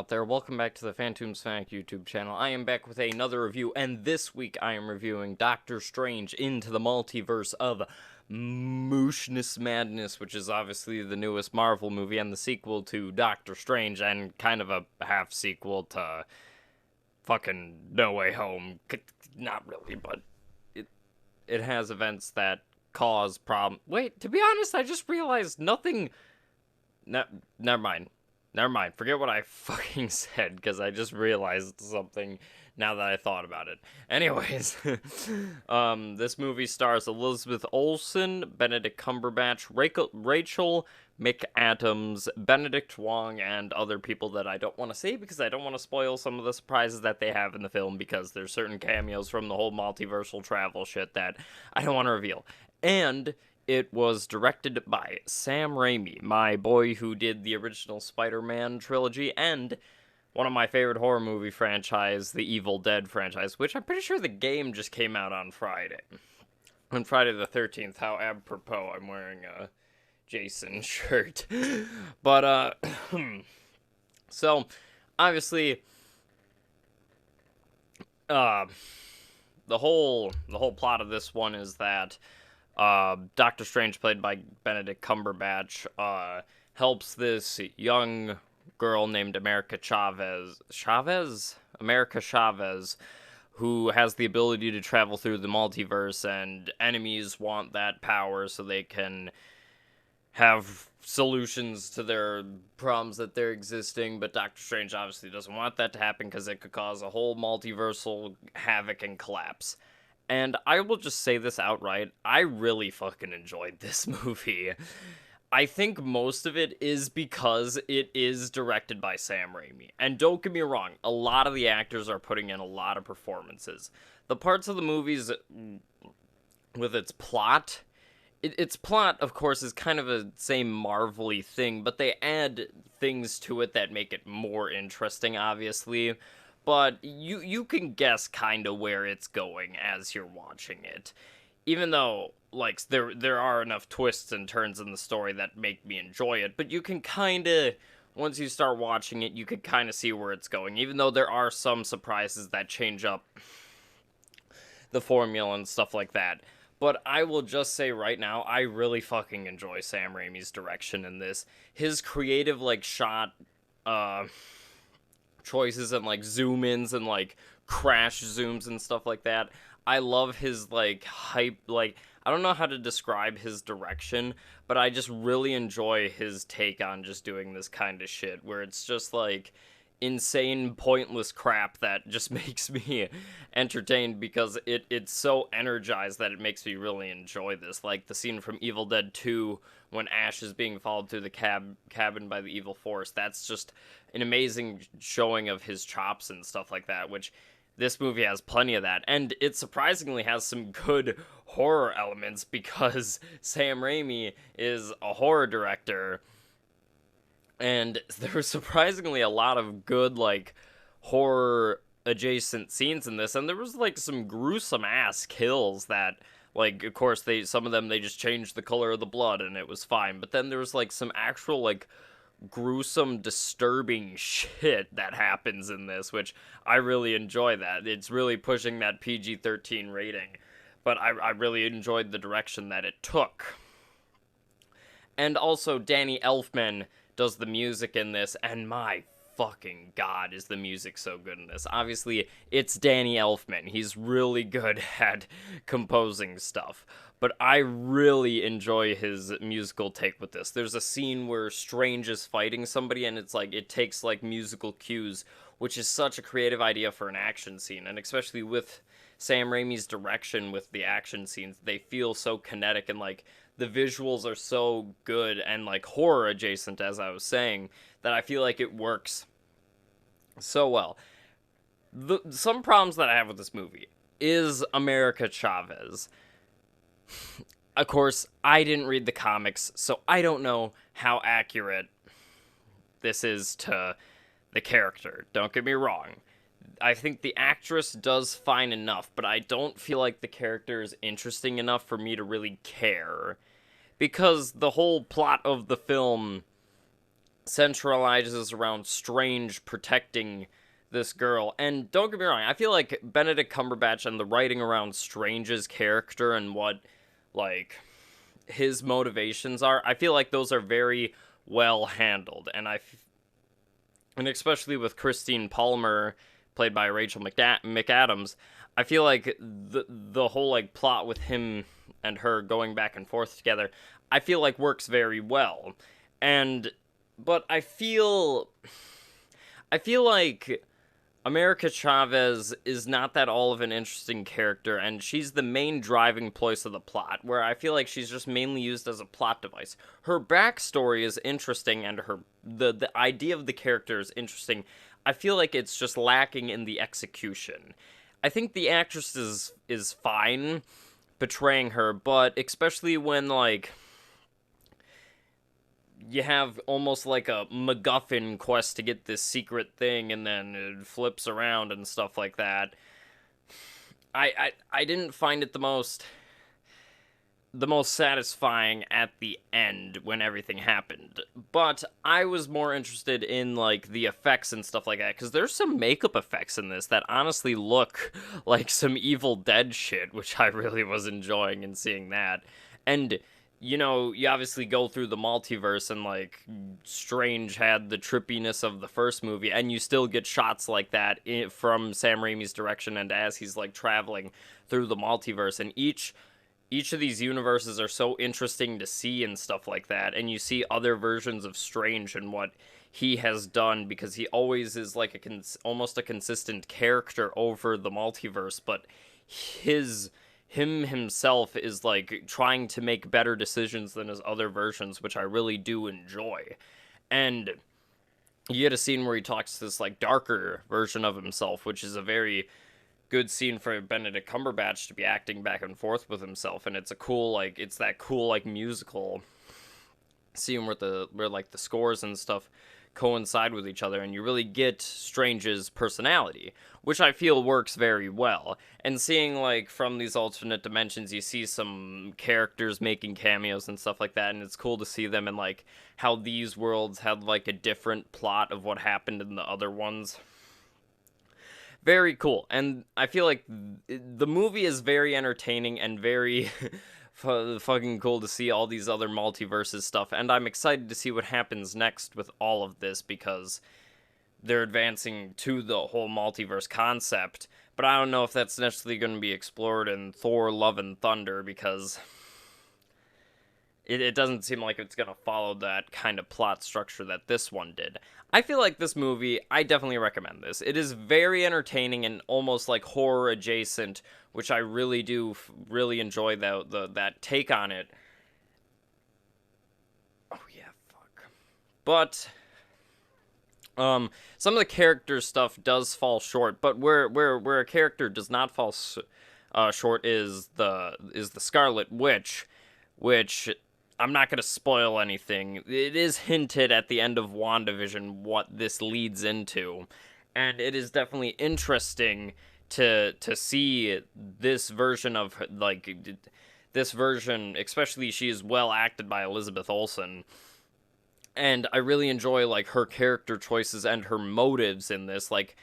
there? Welcome back to the Phantoms Fanatic YouTube channel. I am back with another review, and this week I am reviewing Doctor Strange Into the Multiverse of Mooshness Madness, which is obviously the newest Marvel movie and the sequel to Doctor Strange, and kind of a half-sequel to fucking No Way Home. Not really, but it has events that cause problems. Wait, to be honest, I just realized nothing... never mind. Never mind, forget what I fucking said, because I just realized something now that I thought about it. Anyways, this movie stars Elizabeth Olsen, Benedict Cumberbatch, Rachel McAdams, Benedict Wong, and other people that I don't want to say because I don't want to spoil some of the surprises that they have in the film, because there's certain cameos from the whole multiversal travel shit that I don't want to reveal. And it was directed by Sam Raimi, my boy who did the original Spider-Man trilogy and one of my favorite horror movie franchise, the Evil Dead franchise, which I'm pretty sure the game just came out on Friday. On Friday the 13th, how apropos, I'm wearing a Jason shirt. But, so, obviously, the whole plot of this one is that Doctor Strange, played by Benedict Cumberbatch, helps this young girl named America Chavez, who has the ability to travel through the multiverse, and enemies want that power so they can have solutions to their problems that they're existing, but Doctor Strange obviously doesn't want that to happen because it could cause a whole multiversal havoc and collapse. And I will just say this outright, I really fucking enjoyed this movie. I think most of it is because it is directed by Sam Raimi. And don't get me wrong, a lot of the actors are putting in a lot of performances. The parts of the movies with its plot, its plot, of course, is kind of a same Marvel-y thing, but they add things to it that make it more interesting, obviously. But you can guess kind of where it's going as you're watching it. Even though, like, there are enough twists and turns in the story that make me enjoy it. But you can kind of, once you start watching it, you can kind of see where it's going. Even though there are some surprises that change up the formula and stuff like that. But I will just say right now, I really fucking enjoy Sam Raimi's direction in this. His creative, like, shot, choices and like zoom ins and like crash zooms and stuff like that. I love his like hype, like I don't know how to describe his direction, but I just really enjoy his take on just doing this kind of shit where it's just like insane pointless crap that just makes me entertained because it's so energized that it makes me really enjoy this. Like the scene from Evil Dead 2 when Ash is being followed through the cabin by the evil force. That's just an amazing showing of his chops and stuff like that, which this movie has plenty of that. And it surprisingly has some good horror elements because Sam Raimi is a horror director. And there was surprisingly a lot of good, like, horror-adjacent scenes in this. And there was, like, some gruesome-ass kills that, like, of course, some of them, they just changed the color of the blood and it was fine. But then there was, like, some actual, like, gruesome, disturbing shit that happens in this, which I really enjoy that. It's really pushing that PG-13 rating. But I really enjoyed the direction that it took. And also, Danny Elfman does the music in this, and my fucking god, is the music so good in this. Obviously, it's Danny Elfman. He's really good at composing stuff, but I really enjoy his musical take with this. There's a scene where Strange is fighting somebody, and it's like, it takes, like, musical cues, which is such a creative idea for an action scene, and especially with Sam Raimi's direction with the action scenes, they feel so kinetic, and, like, the visuals are so good and, like, horror adjacent, as I was saying, that I feel like it works so well. Some problems that I have with this movie is America Chavez. Of course, I didn't read the comics, so I don't know how accurate this is to the character. Don't get me wrong. I think the actress does fine enough, but I don't feel like the character is interesting enough for me to really care. Because the whole plot of the film centralizes around Strange protecting this girl. And don't get me wrong, I feel like Benedict Cumberbatch and the writing around Strange's character and what, like, his motivations are, I feel like those are very well handled. And especially with Christine Palmer, played by Rachel McAdams, I feel like the whole, like, plot with him and her going back and forth together, I feel like works very well. But I feel like America Chavez is not that all of an interesting character, and she's the main driving place of the plot, where I feel like she's just mainly used as a plot device. Her backstory is interesting, and the idea of the character is interesting. I feel like it's just lacking in the execution. I think the actress is fine portraying her, but especially when, like, you have almost like a MacGuffin quest to get this secret thing, and then it flips around and stuff like that. I didn't find it the most satisfying at the end when everything happened, but I was more interested in, like, the effects and stuff like that, because there's some makeup effects in this that honestly look like some Evil Dead shit, which I really was enjoying in seeing that. And you know, you obviously go through the multiverse, and, like, Strange had the trippiness of the first movie, and you still get shots like that from Sam Raimi's direction, and as he's, like, traveling through the multiverse, and each of these universes are so interesting to see and stuff like that, and you see other versions of Strange and what he has done, because he always is, like, almost a consistent character over the multiverse, but himself is, like, trying to make better decisions than his other versions, which I really do enjoy. And you get a scene where he talks to this, like, darker version of himself, which is a very good scene for Benedict Cumberbatch to be acting back and forth with himself, and it's that cool, like, musical scene where like the scores and stuff coincide with each other, and you really get Strange's personality, which I feel works very well. And seeing, like, from these alternate dimensions, you see some characters making cameos and stuff like that, and it's cool to see them, and, like, how these worlds had, like, a different plot of what happened in the other ones. Very cool. And I feel like the movie is very entertaining and very fucking cool to see all these other multiverses stuff, and I'm excited to see what happens next with all of this, because they're advancing to the whole multiverse concept, but I don't know if that's necessarily going to be explored in Thor: Love and Thunder, because it doesn't seem like it's going to follow that kind of plot structure that this one did. I feel like this movie, I definitely recommend this. It is very entertaining and almost, like, horror adjacent, which I really do really enjoy that take on it. Oh yeah, fuck. But some of the character stuff does fall short, but where a character does not fall short is the Scarlet Witch, which I'm not going to spoil anything. It is hinted at the end of WandaVision what this leads into, and it is definitely interesting to see this version of, like, this version, especially she is well acted by Elizabeth Olsen, and I really enjoy, like, her character choices and her motives in this. Like,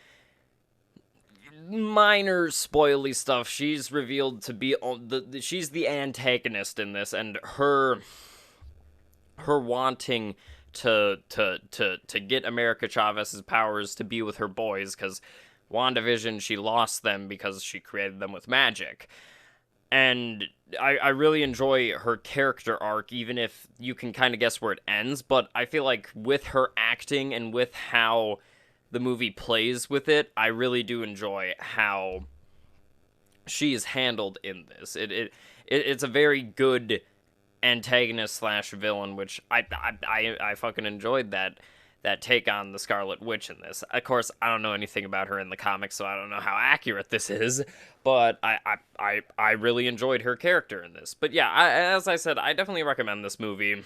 minor spoily stuff, she's revealed to be she's the antagonist in this, and her wanting to get America Chavez's powers to be with her boys, because WandaVision, she lost them because she created them with magic. And I really enjoy her character arc, even if you can kind of guess where it ends, but I feel like with her acting and with how the movie plays with it, I really do enjoy how she is handled in this. It's a very good antagonist slash villain, which I fucking enjoyed that take on the Scarlet Witch in this. Of course, I don't know anything about her in the comics, so I don't know how accurate this is, but I really enjoyed her character in this. But yeah, as I said, I definitely recommend this movie.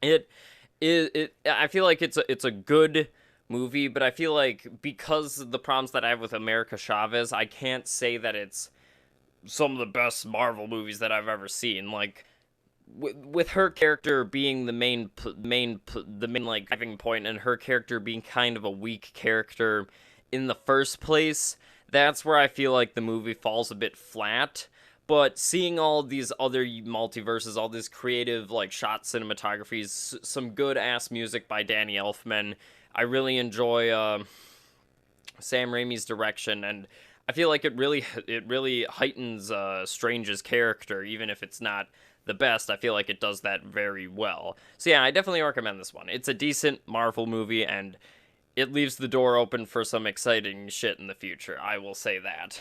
I feel like it's a good movie, but I feel like because of the problems that I have with America Chavez, I can't say that it's some of the best Marvel movies that I've ever seen. Like, with her character being the main like driving point, and her character being kind of a weak character in the first place, that's where I feel like the movie falls a bit flat. But seeing all these other multiverses, all this creative like shot cinematographies, some good ass music by Danny Elfman, I really enjoy Sam Raimi's direction, and I feel like it really heightens Strange's character, even if it's not the best. I feel like it does that very well. So yeah, I definitely recommend this one. It's a decent Marvel movie, and it leaves the door open for some exciting shit in the future. I will say that.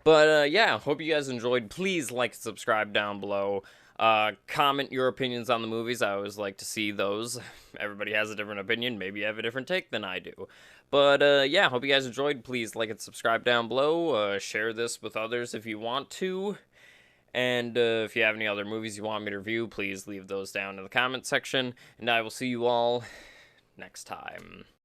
But yeah, hope you guys enjoyed. Please like and subscribe down below. Comment your opinions on the movies. I always like to see those. Everybody has a different opinion. Maybe you have a different take than I do. But yeah, hope you guys enjoyed. Please like and subscribe down below. Share this with others if you want to. And if you have any other movies you want me to review, please leave those down in the comment section. And I will see you all next time.